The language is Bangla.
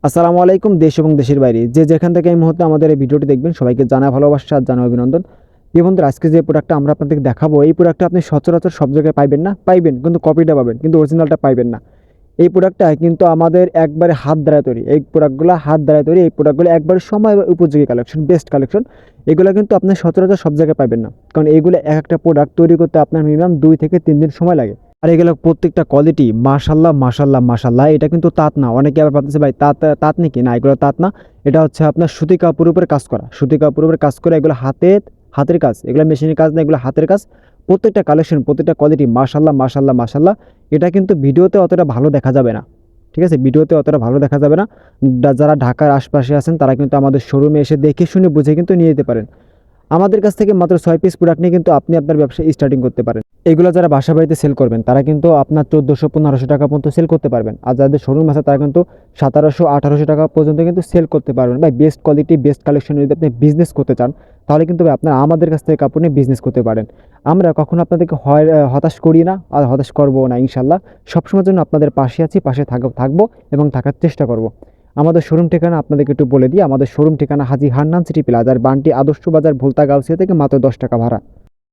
আসসালামু আলাইকুম। দেশ এবং দেশের বাইরে যে যেখান থেকে এই মুহূর্তে আমাদের এই ভিডিওটি দেখবেন সবাইকে জানা ভালোবাসা আর জানা অভিনন্দন। প্রিয় বন্ধুরা, আজকে যে প্রোডাক্টটা আমরা আপনাদেরকে দেখাবো এই প্রোডাক্টটা আপনি সচরাচর সব জায়গায় পাইবেন না, পাইবেন কিন্তু কপিটা পাবেন, কিন্তু অরিজিনালটা পাইবেন না। এই প্রোডাক্টটা কিন্তু আমাদের একবারে হাত দ্বারা তৈরি, এই প্রোডাক্টগুলো হাত দ্বারা তৈরি, এই প্রোডাক্টগুলো একবারে সময় উপযোগী কালেকশন, বেস্ট কালেকশন। এগুলো কিন্তু আপনি সচরাচর সব জায়গায় পাবেন না, কারণ এইগুলো এক একটা প্রোডাক্ট তৈরি করতে আপনার মিনিমাম 2 থেকে 3 দিন সময় লাগে। আর এগুলো প্রত্যেকটা কোয়ালিটি মাশাল্লাহ মাশাল্লাহ মাশাল্লাহ। এটা কিন্তু তাঁত না, অনেকে আবার ভাবতেছে ভাই তাঁত তাঁত নাকি, না এগুলো তাঁত না। এটা হচ্ছে আপনার সুতি কাপড়ের উপরে কাজ করা, সুতি কাপড়ের উপরে কাজ করে, এগুলো হাতের কাজ, এগুলো মেশিনের কাজ না, এগুলো হাতের কাজ। প্রত্যেকটা কালেকশন, প্রত্যেকটা কোয়ালিটি মাশাল্লাহ মাশাল্লাহ মাশাল্লাহ। এটা কিন্তু ভিডিওতে অতটা ভালো দেখা যাবে না, ঠিক আছে? ভিডিওতে অতটা ভালো দেখা যাবে না। যারা ঢাকার আশপাশে আছেন তারা কিন্তু আমাদের শোরুমে এসে দেখে শুনে বুঝে কিন্তু নিয়ে যেতে পারেন। আমাদের কাছ থেকে মাত্র 6 পিস প্রোডাক্ট নিয়ে কিন্তু আপনি আপনার ব্যবসা স্টার্টিং করতে পারেন। এগুলো যারা বাসা বাড়িতে সেল করবেন তারা কিন্তু আপনার 1400-1500 টাকা পর্যন্ত সেল করতে পারবেন। আর যাদের শোরুম আছে তারা কিন্তু 1700-1800 টাকা পর্যন্ত কিন্তু সেল করতে পারবেন। ভাই বেস্ট কোয়ালিটি বেস্ট কালেকশন যদি আপনি বিজনেস করতে চান তাহলে কিন্তু ভাই আপনারা আমাদের কাছ থেকে কাপড় নিয়ে বিজনেস করতে পারেন। আমরা কখনো আপনাদেরকে হতাশ করি না, আর হতাশ করবো না ইনশাল্লাহ। সবসময়ের জন্য আপনাদের পাশে আছি, পাশে থাকবো এবং থাকার চেষ্টা করব। আমাদের শোরুম ঠিকানা আপনাদেরকে একটু বলে দিই। আমাদের শোরুম ঠিকানা হাজী হান্নান সিটি প্লাজার, বান্টি আদর্শ বাজার, ভুলতা গাউসিয়া থেকে মাত্র 10 টাকা ভাড়া।